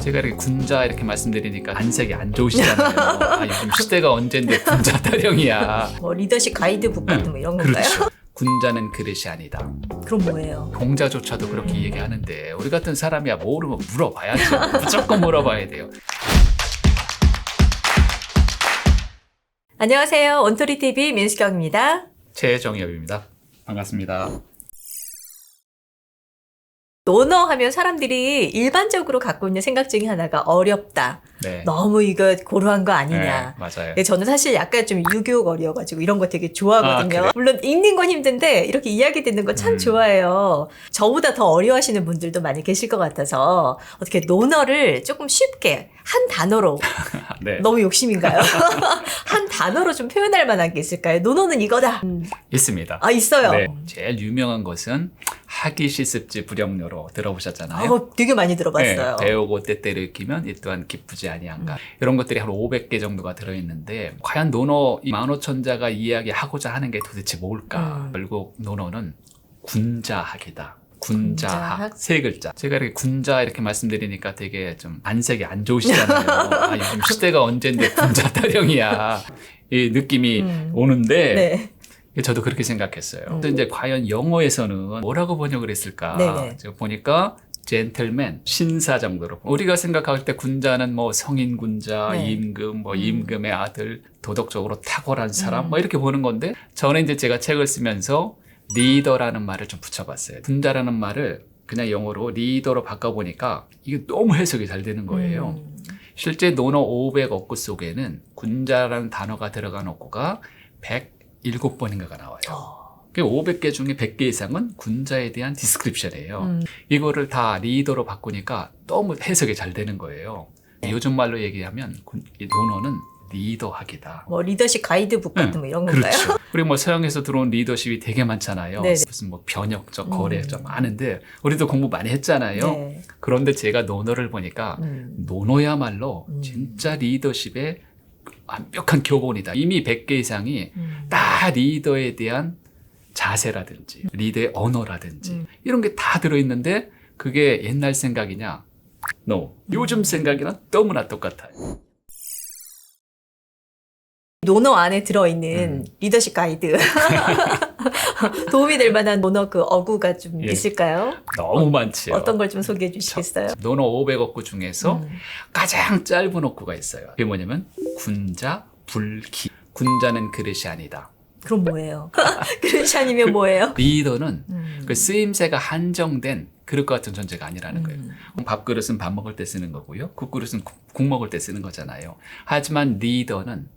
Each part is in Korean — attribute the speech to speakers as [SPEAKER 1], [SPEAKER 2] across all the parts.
[SPEAKER 1] 제가 이렇게 군자 이렇게 말씀드리니까 안색이 안 좋으시잖아요. 아, 요즘 시대가 언젠데 군자 타령이야.
[SPEAKER 2] 뭐 리더십 가이드북 같은 뭐 이런 건가요?
[SPEAKER 1] 그렇죠. 군자는 그릇이 아니다.
[SPEAKER 2] 그럼 뭐예요?
[SPEAKER 1] 공자조차도 그렇게 얘기하는데 우리 같은 사람이야 모르면 물어봐야죠. 무조건 물어봐야 돼요.
[SPEAKER 2] 안녕하세요. 온토리TV 민수경입니다.
[SPEAKER 1] 최정엽입니다. 반갑습니다.
[SPEAKER 2] 논어 하면 사람들이 일반적으로 갖고 있는 생각 중에 하나가 어렵다.
[SPEAKER 1] 네.
[SPEAKER 2] 너무 이거 고루한 거 아니냐.
[SPEAKER 1] 네, 맞아요.
[SPEAKER 2] 근데 저는 사실 약간 좀 유교거리여가지고 이런 거 되게 좋아하거든요.
[SPEAKER 1] 아, 그래?
[SPEAKER 2] 물론 읽는 건 힘든데 이렇게 이야기 듣는 거 참 좋아해요. 저보다 더 어려워하시는 분들도 많이 계실 것 같아서 어떻게 논어를 조금 쉽게 한 단어로
[SPEAKER 1] 네.
[SPEAKER 2] 너무 욕심인가요? 한 단어로 좀 표현할 만한 게 있을까요? 논어는 이거다.
[SPEAKER 1] 있습니다.
[SPEAKER 2] 아, 있어요.
[SPEAKER 1] 네. 제일 유명한 것은 하기 시습지 불영료로 들어보셨잖아요.
[SPEAKER 2] 되게 많이 들어봤어요.
[SPEAKER 1] 네, 배우고 때때를 익히면 이 또한 기쁘지 아니한가. 이런 것들이 한 500개 정도가 들어있는데 과연 논어 이 만오천자가 이야기하고자 하는 게 도대체 뭘까? 결국 논어는 군자학이다. 군자학 세 글자. 제가 이렇게 군자 이렇게 말씀드리니까 되게 좀 안색이 안 좋으시잖아요. 아, 요즘 시대가 언젠데 군자 타령이야. 이 느낌이 오는데
[SPEAKER 2] 네.
[SPEAKER 1] 저도 그렇게 생각했어요. 근데 이제 과연 영어에서는 뭐라고 번역을 했을까?
[SPEAKER 2] 네네.
[SPEAKER 1] 제가 보니까 젠틀맨, 신사 정도로. 우리가 생각할 때 군자는 뭐 성인 군자,
[SPEAKER 2] 네.
[SPEAKER 1] 임금, 뭐 임금의 아들, 도덕적으로 탁월한 사람, 뭐 이렇게 보는 건데 저는 이제 제가 책을 쓰면서 리더라는 말을 좀 붙여봤어요. 군자라는 말을 그냥 영어로 리더로 바꿔보니까 이게 너무 해석이 잘 되는 거예요. 실제 논어 500어구 속에는 군자라는 단어가 들어간 어구가 107번인가가 나와요. 500개 중에 100개 이상은 군자에 대한 디스크립션이에요. 이거를 다 리더로 바꾸니까 너무 해석이 잘 되는 거예요. 요즘 말로 얘기하면 이 논어는 리더학이다.
[SPEAKER 2] 뭐 리더십 가이드북 같은 뭐 이런 건가요?
[SPEAKER 1] 그렇죠. 그리고 뭐 서양에서 들어온 리더십이 되게 많잖아요.
[SPEAKER 2] 네네.
[SPEAKER 1] 무슨 뭐 변혁적, 거래적 많은데 우리도 공부 많이 했잖아요.
[SPEAKER 2] 네.
[SPEAKER 1] 그런데 제가 논어를 보니까 논어야말로 진짜 리더십의 완벽한 교본이다. 이미 100개 이상이 다 리더에 대한 자세라든지 리더의 언어라든지 이런 게 다 들어있는데 그게 옛날 생각이냐? No. 요즘 생각이랑 너무나 똑같아요.
[SPEAKER 2] 논어 안에 들어있는 리더십 가이드. 도움이 될 만한 논어 그 어구가 좀
[SPEAKER 1] 예.
[SPEAKER 2] 있을까요?
[SPEAKER 1] 너무 많지요.
[SPEAKER 2] 어떤 걸 좀 소개해 주시겠어요?
[SPEAKER 1] 논어 500어구 중에서 가장 짧은 어구가 있어요. 그게 뭐냐면 군자, 불기. 군자는 그릇이 아니다.
[SPEAKER 2] 그럼 뭐예요? 그릇이 아니면 뭐예요?
[SPEAKER 1] 리더는 그 쓰임새가 한정된 그릇과 같은 존재가 아니라는 거예요. 밥그릇은 밥 먹을 때 쓰는 거고요. 국그릇은 국 먹을 때 쓰는 거잖아요. 하지만 리더는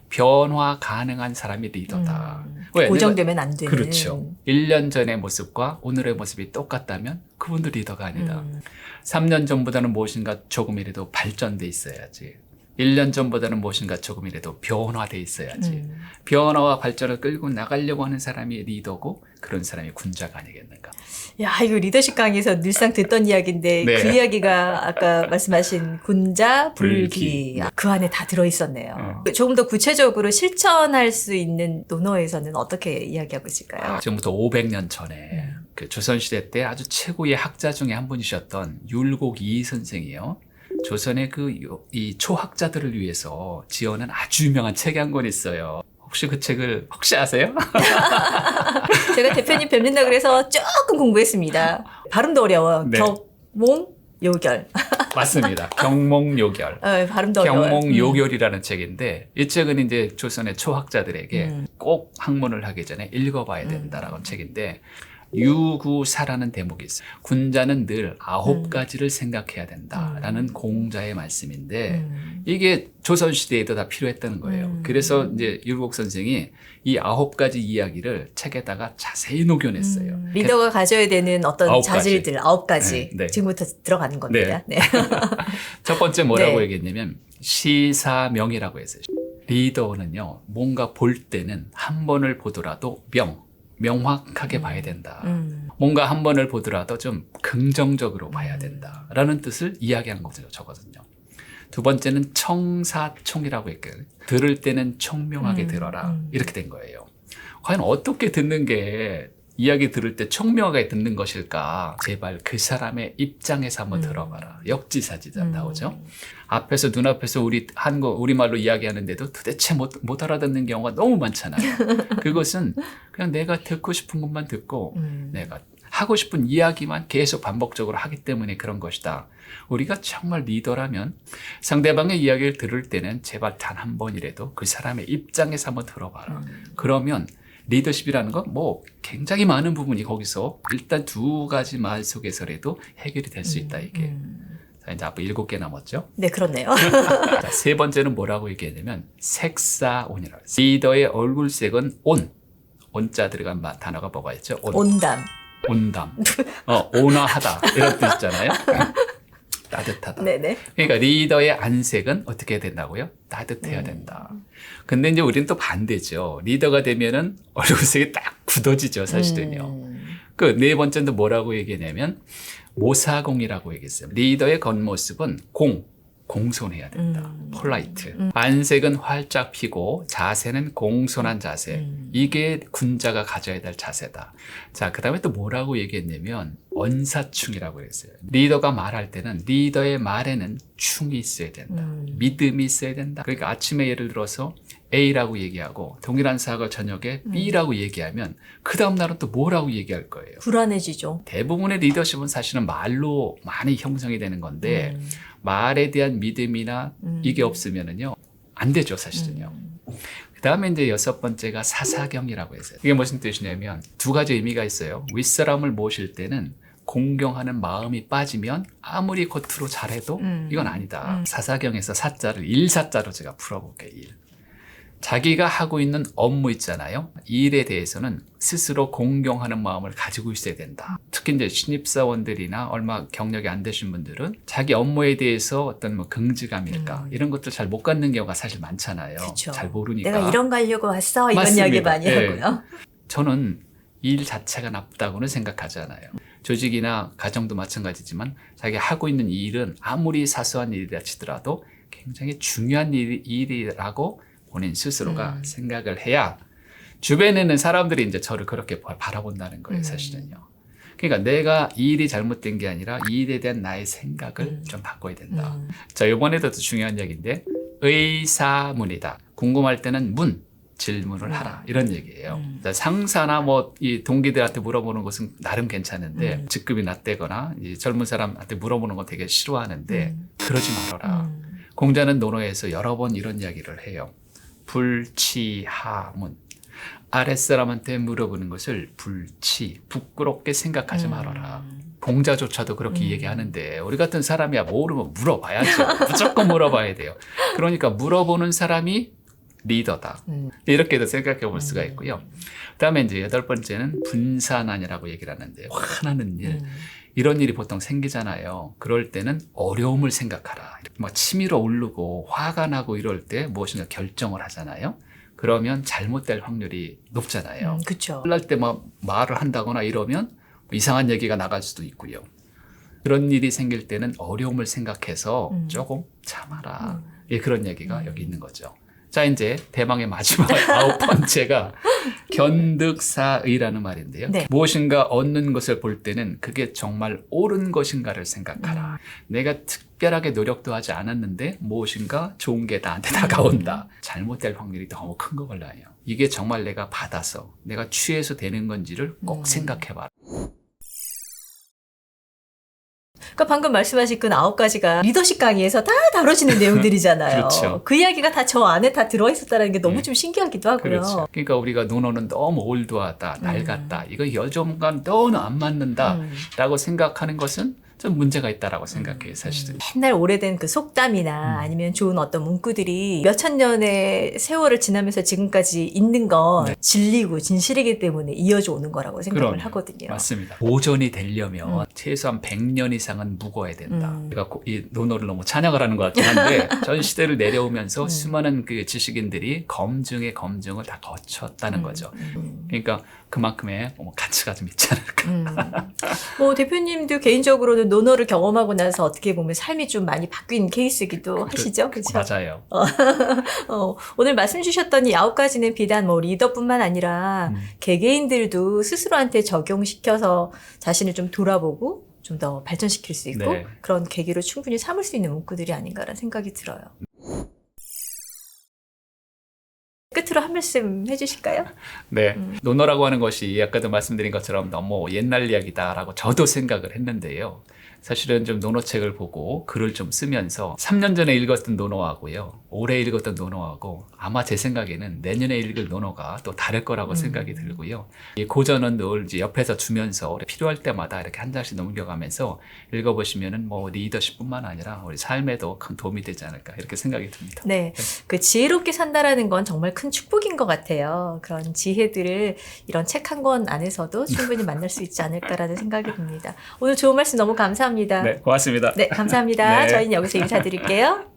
[SPEAKER 1] 변화 가능한 사람이 리더다. 왜?
[SPEAKER 2] 고정되면 안 되는.
[SPEAKER 1] 그렇죠. 1년 전의 모습과 오늘의 모습이 똑같다면 그분도 리더가 아니다. 3년 전보다는 무엇인가 조금이라도 발전돼 있어야지. 1년 전보다는 무엇인가 조금이라도 변화돼 있어야지. 변화와 발전을 끌고 나가려고 하는 사람이 리더고 그런 사람이 군자가 아니겠는가.
[SPEAKER 2] 야, 이거 리더십 강의에서 늘상 듣던 이야기인데
[SPEAKER 1] 네.
[SPEAKER 2] 그 이야기가 아까 말씀하신 군자, 불기
[SPEAKER 1] 불기.
[SPEAKER 2] 그 안에 다 들어있었네요. 조금 더 구체적으로 실천할 수 있는 논어에서는 어떻게 이야기하고 있을까요?
[SPEAKER 1] 지금부터 500년 전에 그 조선시대 때 아주 최고의 학자 중에 한 분이셨던 율곡 이 선생이요. 조선의 이 초학자들을 위해서 지어낸 아주 유명한 책이 한 권 있어요. 혹시 그 책을 아세요?
[SPEAKER 2] 제가 대표님 뵙는다 그래서 조금 공부했습니다. 발음도 어려워요.
[SPEAKER 1] 네.
[SPEAKER 2] 격몽요결.
[SPEAKER 1] 맞습니다. 경몽요결.
[SPEAKER 2] 발음도 어려워요.
[SPEAKER 1] 경몽요결이라는 책인데 이 책은 이제 조선의 초학자들에게 꼭 학문을 하기 전에 읽어봐야 된다라는 책인데 유구사라는 대목이 있어요. 군자는 늘 9가지를 생각해야 된다라는 공자의 말씀인데 이게 조선시대에도 다 필요했다는 거예요. 그래서 이제 율곡 선생이 이 9가지 이야기를 책에다가 자세히 녹여냈어요.
[SPEAKER 2] 리더가 가져야 되는 어떤
[SPEAKER 1] 9가지.
[SPEAKER 2] 자질들 9가지.
[SPEAKER 1] 네.
[SPEAKER 2] 지금부터 들어가는 겁니다. 네.
[SPEAKER 1] 첫 번째 뭐라고
[SPEAKER 2] 네.
[SPEAKER 1] 얘기했냐면 시사명이라고 했어요. 리더는요, 뭔가 볼 때는 한 번을 보더라도 명확하게 봐야 된다. 뭔가 한 번을 보더라도 좀 긍정적으로 봐야 된다라는 뜻을 이야기한 거거든요. 두 번째는 청사총이라고 했거든요. 들을 때는 총명하게 들어라. 이렇게 된 거예요. 과연 어떻게 듣는 게 이야기 들을 때 총명하게 듣는 것일까? 제발 그 사람의 입장에서 한번 들어봐라. 역지사지가 나오죠. 앞에서 눈앞에서 우리말로 이야기하는데도 도대체 못 알아듣는 경우가 너무 많잖아요. 그것은 그냥 내가 듣고 싶은 것만 듣고 내가 하고 싶은 이야기만 계속 반복적으로 하기 때문에 그런 것이다. 우리가 정말 리더라면 상대방의 이야기를 들을 때는 제발 단 한 번이라도 그 사람의 입장에서 한번 들어봐라. 그러면 리더십이라는 건 뭐 굉장히 많은 부분이 거기서 일단 두 가지 말 속에서라도 해결이 될 수 있다 이게. 자, 이제 앞으로 7개 남았죠.
[SPEAKER 2] 네, 그렇네요.
[SPEAKER 1] 자, 세 번째는 뭐라고 얘기하냐면 색사온이라고 했어요. 리더의 얼굴색은 온자 들어간 단어가 뭐가 있죠?
[SPEAKER 2] 온담.
[SPEAKER 1] 온담. 온화하다 이런 뜻 있잖아요. 따뜻하다.
[SPEAKER 2] 네네.
[SPEAKER 1] 그러니까 리더의 안색은 어떻게 해야 된다고요? 따뜻해야 된다. 근데 이제 우리는 또 반대죠. 리더가 되면은 얼굴색이 딱 굳어지죠, 사실은요. 그 네 번째는 뭐라고 얘기하냐면 모사공이라고 얘기했어요. 리더의 겉모습은 공손해야 된다. 폴라이트. 안색은 활짝 피고 자세는 공손한 자세. 이게 군자가 가져야 될 자세다. 자, 그 다음에 또 뭐라고 얘기했냐면 언사충이라고 했어요. 리더가 말할 때는 리더의 말에는 충이 있어야 된다. 믿음이 있어야 된다. 그러니까 아침에 예를 들어서 A라고 얘기하고 동일한 사학을 저녁에 B라고 얘기하면 그 다음 날은 또 뭐라고 얘기할 거예요.
[SPEAKER 2] 불안해지죠.
[SPEAKER 1] 대부분의 리더십은 사실은 말로 많이 형성이 되는 건데 말에 대한 믿음이나 이게 없으면은요 안 되죠, 사실은요. 그 다음에 이제 6번째가 사사경이라고 했어요. 이게 무슨 뜻이냐면 두 가지 의미가 있어요. 윗사람을 모실 때는 공경하는 마음이 빠지면 아무리 겉으로 잘해도 이건 아니다. 사사경에서 사자를 일사자로 제가 풀어볼게요. 자기가 하고 있는 업무 있잖아요. 일에 대해서는 스스로 공경하는 마음을 가지고 있어야 된다. 특히 이제 신입사원들이나 얼마 경력이 안 되신 분들은 자기 업무에 대해서 어떤 뭐 긍지감일까 이런 것들 잘 못 갖는 경우가 사실 많잖아요.
[SPEAKER 2] 그쵸.
[SPEAKER 1] 잘 모르니까.
[SPEAKER 2] 내가 이런 거 하려고 왔어. 이런
[SPEAKER 1] 맞습니다.
[SPEAKER 2] 이야기 많이
[SPEAKER 1] 네.
[SPEAKER 2] 하고요.
[SPEAKER 1] 저는 일 자체가 나쁘다고는 생각하지 않아요. 조직이나 가정도 마찬가지지만 자기가 하고 있는 이 일은 아무리 사소한 일이라 치더라도 굉장히 중요한 일이라고 본인 스스로가 생각을 해야 주변에는 사람들이 이제 저를 그렇게 바라본다는 거예요, 사실은요. 그러니까 내가 이 일이 잘못된 게 아니라 이 일에 대한 나의 생각을 좀 바꿔야 된다. 자, 이번에도 또 중요한 얘기인데 의사문이다. 궁금할 때는 질문을 하라. 이런 얘기예요. 자, 상사나 뭐 이 동기들한테 물어보는 것은 나름 괜찮은데 직급이 낮대거나 이 젊은 사람한테 물어보는 거 되게 싫어하는데 그러지 말아라. 공자는 논어에서 여러 번 이런 이야기를 해요. 불치하문. 아랫사람한테 물어보는 것을 부끄럽게 생각하지 말아라. 공자조차도 그렇게 얘기하는데 우리 같은 사람이야 모르면 물어봐야죠. 무조건 물어봐야 돼요. 그러니까 물어보는 사람이 리더다. 이렇게도 생각해 볼 수가 있고요. 그다음에 이제 8번째는 분산안이라고 얘기를 하는데요. 화나는 일. 이런 일이 보통 생기잖아요. 그럴 때는 어려움을 생각하라. 막 치밀어 오르고 화가 나고 이럴 때 무엇인가 결정을 하잖아요. 그러면 잘못될 확률이 높잖아요.
[SPEAKER 2] 그렇죠.
[SPEAKER 1] 혼날 때 막 말을 한다거나 이러면 이상한 얘기가 나갈 수도 있고요. 그런 일이 생길 때는 어려움을 생각해서 조금 참아라. 예, 그런 얘기가 여기 있는 거죠. 자, 이제 대망의 마지막 9번째가 견득사의라는 말인데요.
[SPEAKER 2] 네.
[SPEAKER 1] 무엇인가 얻는 것을 볼 때는 그게 정말 옳은 것인가를 생각하라. 내가 특별하게 노력도 하지 않았는데 무엇인가 좋은 게 나한테 다가온다. 잘못될 확률이 너무 큰 거 몰라요. 이게 정말 내가 받아서 내가 취해서 되는 건지를 꼭 생각해봐라.
[SPEAKER 2] 그러니까 방금 말씀하신 그 9가지가 리더십 강의에서 다 다뤄지는 내용들이잖아요.
[SPEAKER 1] 그렇죠.
[SPEAKER 2] 그 이야기가 다 저 안에 다 들어있었다는 게 너무 좀 신기하기도 하고요.
[SPEAKER 1] 그렇죠. 그러니까 우리가 논어는 너무 올드하다, 낡았다, 이거 요즘과 너무 안 맞는다라고 생각하는 것은 좀 문제가 있다라고 생각해요, 사실은.
[SPEAKER 2] 옛날 오래된 그 속담이나 아니면 좋은 어떤 문구들이 몇천 년의 세월을 지나면서 지금까지 있는 건 진리고 진실이기 때문에 이어져 오는 거라고 생각을
[SPEAKER 1] 그럼요.
[SPEAKER 2] 하거든요.
[SPEAKER 1] 맞습니다. 보존이 되려면 최소한 100년 이상은 묵어야 된다. 제가 이 논어를 너무 찬양을 하는 것 같긴 한데 전 시대를 내려오면서 수많은 그 지식인들이 검증의 검증을 다 거쳤다는 거죠. 그러니까 그만큼의 가치가 좀 있지 않을까.
[SPEAKER 2] 뭐 대표님도 개인적으로는 분들은 노노를 경험하고 나서 어떻게 보면 삶이 좀 많이 바뀐 케이스이기도 하시죠. 그렇죠?
[SPEAKER 1] 맞아요.
[SPEAKER 2] 오늘 말씀 주셨던 이 9가지는 비단 뭐 리더뿐만 아니라 개개인들도 스스로한테 적용시켜서 자신을 좀 돌아보고 좀 더 발전시킬 수 있고
[SPEAKER 1] 네.
[SPEAKER 2] 그런 계기로 충분히 삼을 수 있는 문구들이 아닌가라는 생각이 들어요. 끝으로 한 말씀 해주실까요?
[SPEAKER 1] 네. 논어라고 하는 것이 아까도 말씀드린 것처럼 너무 옛날 이야기다라고 저도 생각을 했는데요. 사실은 좀 논어책을 보고 글을 좀 쓰면서 3년 전에 읽었던 논어하고요. 올해 읽었던 논어하고 아마 제 생각에는 내년에 읽을 논어가 또 다를 거라고 생각이 들고요. 이 고전은 늘 이제 옆에서 주면서 필요할 때마다 이렇게 한 장씩 넘겨가면서 읽어보시면은 뭐 리더십뿐만 아니라 우리 삶에도 큰 도움이 되지 않을까 이렇게 생각이 듭니다.
[SPEAKER 2] 네. 그 지혜롭게 산다라는 건 정말 큰 축복인 것 같아요. 그런 지혜들을 이런 책 한 권 안에서도 충분히 만날 수 있지 않을까라는 생각이 듭니다. 오늘 좋은 말씀 너무 감사합니다.
[SPEAKER 1] 네, 고맙습니다.
[SPEAKER 2] 네, 감사합니다.
[SPEAKER 1] 네.
[SPEAKER 2] 저희는 여기서 인사드릴게요.